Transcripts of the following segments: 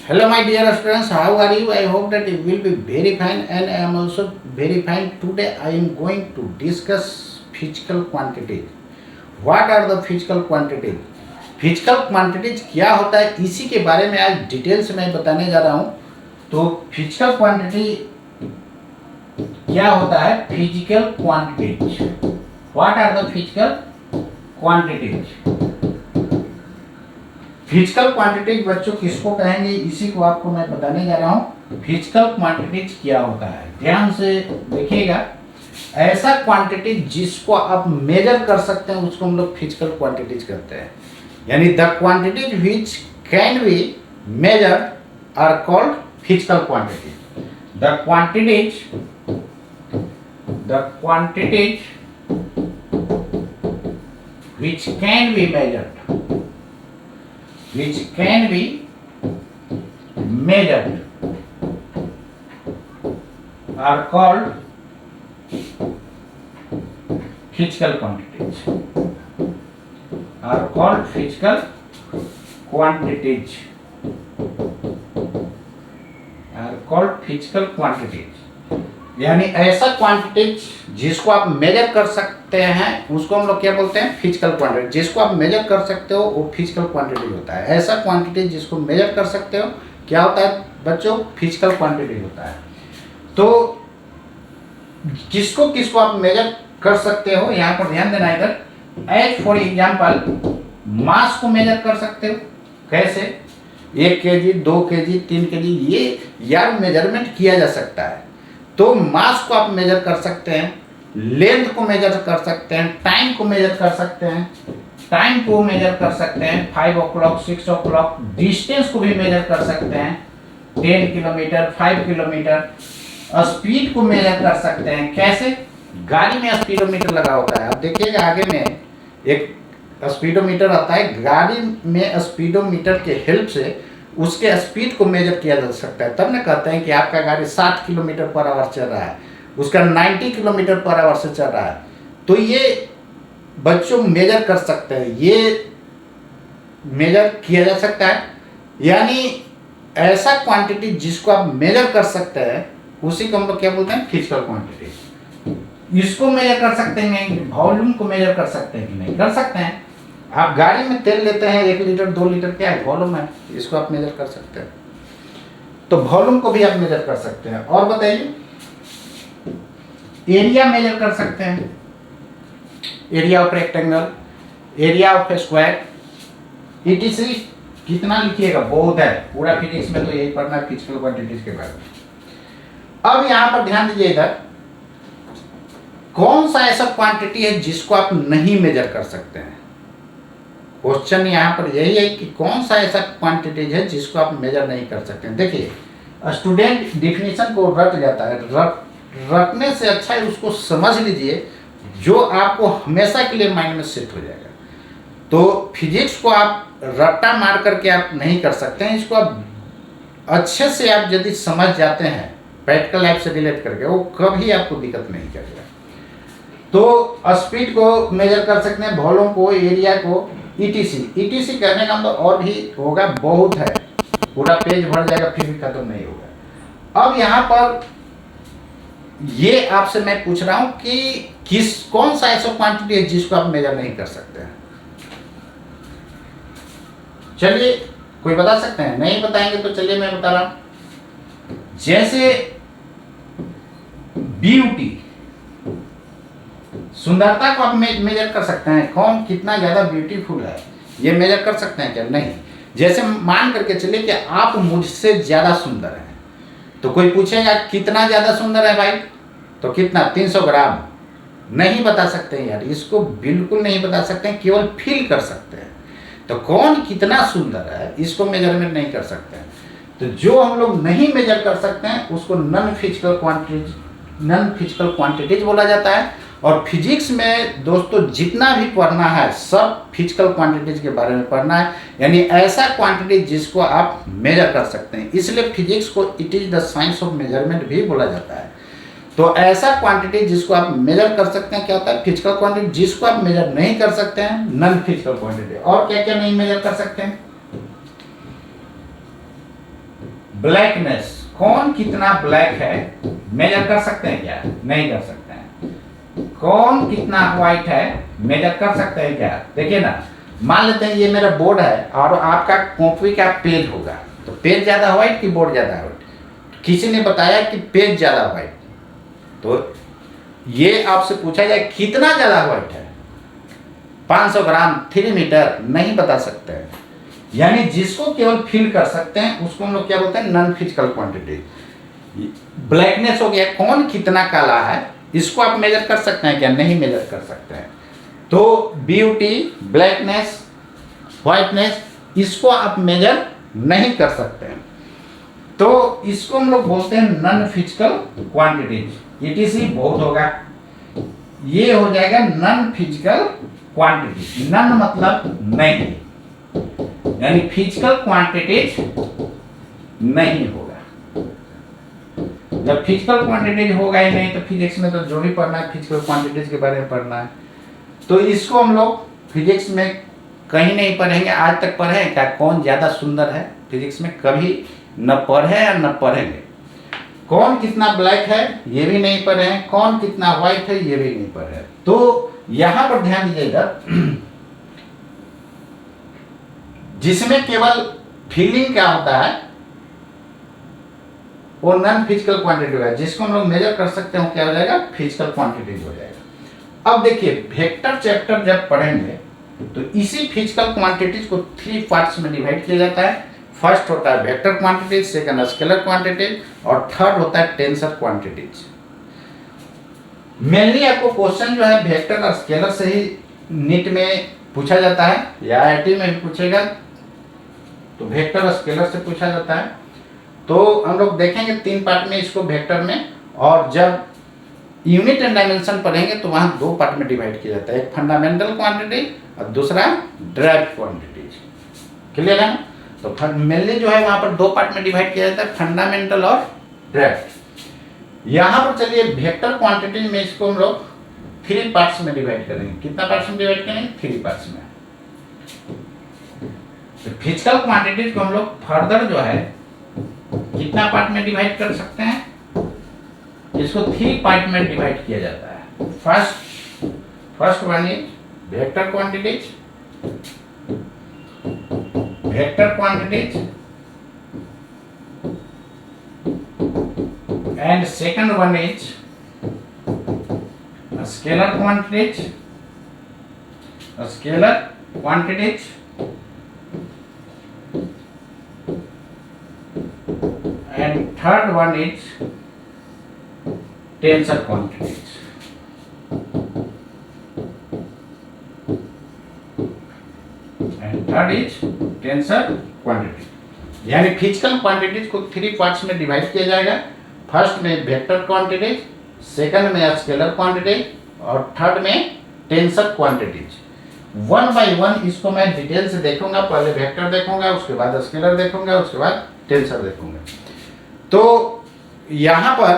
Hello, my dear students. How are you? I hope that you will be very fine, and I am also very fine. Today, I am going to discuss physical quantities. What are the physical quantities? Physical quantities क्या होता है, इसी के बारे में आज detail से मैं बताने जा रहा हूँ। तो फिजिकल क्वांटिटी क्या होता है? Physical quantities, what are the physical quantities? Physical quantities बच्चों किसको कहेंगे, इसी को आपको मैं बताने जा रहा हूँ। फिजिकल क्वांटिटीज क्या होता है, ध्यान से देखिएगा। ऐसा क्वांटिटी जिसको आप मेजर कर सकते हैं उसको हम लोग फिजिकल क्वांटिटीज कहते हैं। यानी the quantities which can be measured are called physical quantities. The quantities which can be measured are called physical quantities. यानी ऐसा क्वांटिटीज जिसको आप मेजर कर सकते हैं उसको हम लोग क्या बोलते हैं? Physical quantity. जिसको आप मेजर कर सकते हो वो फिजिकल क्वांटिटी होता है। ऐसा क्वांटिटी जिसको मेजर कर सकते हो क्या होता है बच्चों? फिजिकल क्वांटिटी होता है। तो किसको किसको आप मेजर कर सकते हो, यहाँ पर ध्यान देना। इधर एज फॉर एग्जाम्पल मास को मेजर कर सकते हो। कैसे? 1 kg, 2 kg, 3 kg, ये यार मेजरमेंट किया जा सकता है। तो मास को आप मेजर कर सकते हैं, लेंथ को मेजर कर सकते हैं, टाइम को मेजर कर सकते हैं, 5 o'clock, 6 o'clock, डिस्टेंस को भी मेजर कर सकते हैं, 10 किलोमीटर, 5 किलोमीटर। स्पीड को मेजर कर सकते हैं। कैसे? गाड़ी में स्पीडोमीटर लगा होता है, आप देखिएगा आगे में एक स्पीडोमीटर आता है। गाड़ी में स्पीडोमीटर के हेल्प से उसके स्पीड को मेजर किया जा सकता है। तब ना कहते हैं कि आपका गाड़ी 60 किलोमीटर पर आवर चल रहा है, उसका 90 किलोमीटर पर आवर से चल रहा है। तो ये बच्चों मेजर कर सकते हैं, ये मेजर किया जा सकता है। यानी ऐसा क्वांटिटी जिसको आप मेजर कर सकते हैं उसी को हम लोग क्या बोलते हैं? Physical quantity. इसको मेजर कर सकते हैं, वॉल्यूम को मेजर कर सकते हैं कि नहीं? कर सकते हैं। आप गाड़ी में तेल लेते हैं 1 लीटर 2 लीटर, क्या है? वॉल्यूम है, इसको आप मेजर कर सकते हैं। तो वॉल्यूम को भी आप मेजर कर सकते हैं। और बताइए, एरिया मेजर कर सकते हैं, area of rectangle, area of square, etc। कितना लिखिएगा? बहुत है, पूरा फिजिक्स में तो यही पढ़ना है फिजिकल क्वांटिटीज के बारे में। अब यहां पर ध्यान दीजिए, इधर कौन सा ऐसा क्वांटिटी है जिसको आप नहीं मेजर कर सकते हैं? क्वेश्चन यहाँ पर यही है कि कौन सा ऐसा क्वांटिटीज है जिसको आप मेजर नहीं कर सकते हैं। देखिए, स्टूडेंट डिफिनीशन को रट जाता है, रटने से अच्छा है उसको समझ लीजिए, जो आपको हमेशा के लिए माइंड में सेट हो जाएगा। तो फिजिक्स को आप रट्टा मार करके आप नहीं कर सकते हैं, इसको आप अच्छे से आप यदि समझ जाते हैं प्रैक्टिकल लाइफ से रिलेट करके, वो कभी आपको दिक्कत नहीं करेगा। तो स्पीड को मेजर कर सकते हैं, वॉल्यूम को, एरिया को, ETC करने का मतलब और भी होगा, बहुत है, पूरा पेज भर जाएगा फिर भी खत्म नहीं होगा। अब यहाँ पर ये आपसे मैं पूछ रहा हूं कि कौन सा ऐसा क्वांटिटी है जिसको आप मेजर नहीं कर सकते हैं? चलिए, कोई बता सकते हैं? नहीं बताएंगे तो चलिए मैं बता रहा हूं। जैसे ब्यूटी, सुंदरता को आप मेजर कर सकते हैं। कौन कितना ज्यादा ब्यूटीफुल है ये मेजर कर सकते हैं क्या? नहीं। जैसे मान करके चलिए कि आप मुझसे ज्यादा सुंदर हैं, तो कोई पूछेगा कितना ज्यादा सुंदर है भाई, तो कितना? 300 ग्राम। नहीं बता सकते हैं यार, इसको बिल्कुल नहीं बता सकते हैं, केवल फील कर सकते हैं। तो कौन कितना सुंदर है इसको मेजरमेंट नहीं कर सकते हैं। तो जो हम लोग नहीं मेजर कर सकते हैं उसको नॉन फिजिकल क्वांटिटीज बोला जाता है। और फिजिक्स में दोस्तों जितना भी पढ़ना है सब फिजिकल क्वांटिटीज के बारे में पढ़ना है। यानी ऐसा क्वांटिटी जिसको आप मेजर कर सकते हैं, इसलिए फिजिक्स को it is the science of measurement भी बोला जाता है। तो ऐसा क्वांटिटी जिसको आप मेजर कर सकते हैं क्या होता है? Physical quantity. जिसको आप मेजर नहीं कर सकते हैं नॉन फिजिकल क्वांटिटी। और क्या क्या नहीं मेजर कर सकते हैं? ब्लैकनेस, कौन कितना ब्लैक है मेजर कर सकते हैं क्या? नहीं कर सकते हैं। कौन कितना व्हाइट है मेजर कर सकते हैं क्या? देखिए ना, मान लेते हैं ये मेरा बोर्ड है और आपका कॉपी का पेज होगा, तो पेज ज्यादा व्हाइट कि बोर्ड ज्यादा व्हाइट? किसी ने बताया कि पेज ज्यादा व्हाइट, तो ये आपसे पूछा जाए कितना ज्यादा व्हाइट है, 500 ग्राम, 3 मीटर, नहीं बता सकते हैं। यानी जिसको केवल फील कर सकते हैं उसको हम लोग क्या बोलते हैं? Non physical quantity. ब्लैकनेस हो गया, कौन कितना काला है, इसको आप मेजर कर सकते हैं क्या? नहीं मेजर कर सकते हैं। तो ब्यूटी, ब्लैकनेस, व्हाइटनेस, इसको आप मेजर नहीं कर सकते हैं। तो इसको हम लोग बोलते हैं नॉन फिजिकल क्वांटिटीज। ईटीसी बहुत होगा, ये हो जाएगा नॉन फिजिकल क्वांटिटी। नॉन मतलब नहीं, यानी फिजिकल क्वांटिटीज नहीं होगा। जब फिजिकल क्वांटिटीज होगा ही नहीं तो फिजिक्स में तो जो भी पढ़ना है फिजिकल क्वांटिटीज के बारे में पढ़ना है। तो इसको हम लोग फिजिक्स में कहीं नहीं पढ़ेंगे, आज तक पढ़े क्या कौन ज्यादा सुंदर है? फिजिक्स में कभी न पढ़े और न पढ़ेंगे। कौन कितना ब्लैक है ये भी नहीं पढ़े हैं, कौन कितना व्हाइट है ये भी नहीं पढ़े हैं। तो यहां पर ध्यान दीजिएगा, जिसमें केवल फीलिंग क्या होता है वो नॉन फिजिकल क्वांटिटी होगा, जिसको हम लोग मेजर कर सकते हैं क्या हो जाएगा? फिजिकल क्वांटिटी हो जाएगा। अब देखिए वेक्टर चैप्टर जब पढ़ेंगे तो इसी फिजिकल क्वांटिटीज को 3 पार्ट्स में डिवाइड किया जाता है। फर्स्ट होता है vector quantities, second scalar quantities और थर्ड होता है टेंसर क्वांटिटीज। मेनली आपको क्वेश्चन जो है वेक्टर और स्केलर से ही नीट में पूछा जाता है या आईआईटी में भी पूछेगा, तो वेक्टर और स्केलर से पूछा जाता है। तो हम लोग देखेंगे 3 पार्ट में इसको वेक्टर में, और जब यूनिट एंड डायमेंशन पढ़ेंगे तो वहां 2 पार्ट में डिवाइड किया जाता है, एक फंडामेंटल क्वांटिटी और दूसरा ड्राइव्ड क्वांटिटीज। क्लियर है? तो मेनली जो है वहां पर 2 पार्ट में डिवाइड किया जाता है, फंडामेंटल और ड्राइव्ड। यहां पर चलिए वेक्टर क्वांटिटीज में इसको हम लोग 3 पार्ट्स में डिवाइड करेंगे। कितना पार्ट्स में डिवाइड करेंगे? 3 पार्ट्स में। फिजिकल क्वांटिटीज को हम लोग फर्दर जो है कितना पार्ट में डिवाइड कर सकते हैं? इसको 3 पार्ट में डिवाइड किया जाता है। First one is vector quantities, and second one is scalar quantities, and third one is tensor quantities. And third is tensor quantity। यानी फिजिकल क्वांटिटीज को 3 पार्ट्स में डिवाइड किया जाएगा। फर्स्ट में वेक्टर क्वांटिटीज, सेकंड में स्केलर क्वांटिटीज और third में tensor quantities. 1 bye 1 इसको मैं डिटेल से देखूंगा। पहले वेक्टर देखूंगा, उसके बाद स्केलर देखूंगा, उसके बाद टेंसर देखूंगा। तो यहां पर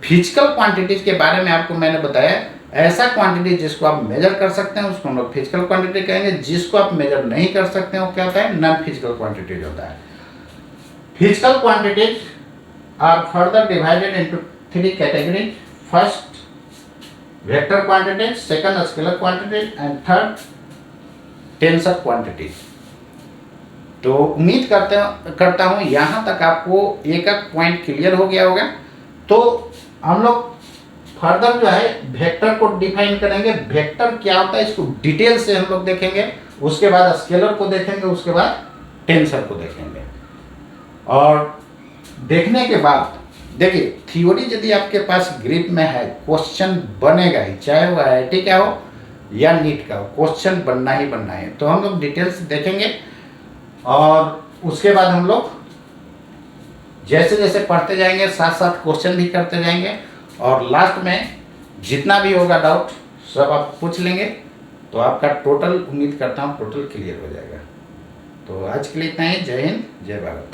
फिजिकल क्वांटिटीज के बारे में आपको मैंने बताया, ऐसा क्वांटिटी जिसको आप मेजर कर सकते हैं उसको हम लोग फिजिकल क्वांटिटी कहेंगे, जिसको आप मेजर नहीं कर सकते हैं वो क्या होता है? नॉन फिजिकल क्वांटिटीज होता है। Physical quantities are further divided into 3 categories. First vector quantities, second scalar quantities and third tensor quantities. तो उम्मीद करता हूं यहां तक आपको एक पॉइंट क्लियर हो गया होगा। तो हम लोग फर्दर जो है वेक्टर को डिफाइन करेंगे, वेक्टर क्या होता है इसको डिटेल से हम लोग देखेंगे, उसके बाद स्केलर को देखेंगे, उसके बाद टेंसर को देखेंगे। और देखने के बाद देखिए थ्योरी यदि आपके पास ग्रिप में है, क्वेश्चन बनेगा ही, चाहे वो आईआईटी का हो या नीट का हो, क्वेश्चन बनना ही बनना है। तो हम लोग डिटेल से देखेंगे और उसके बाद हम लोग जैसे जैसे पढ़ते जाएंगे साथ साथ क्वेश्चन भी करते जाएंगे, और लास्ट में जितना भी होगा डाउट सब आप पूछ लेंगे, तो आपका टोटल उम्मीद करता हूँ टोटल क्लियर हो जाएगा। तो आज के लिए इतना ही। जय हिंद, जय भारत।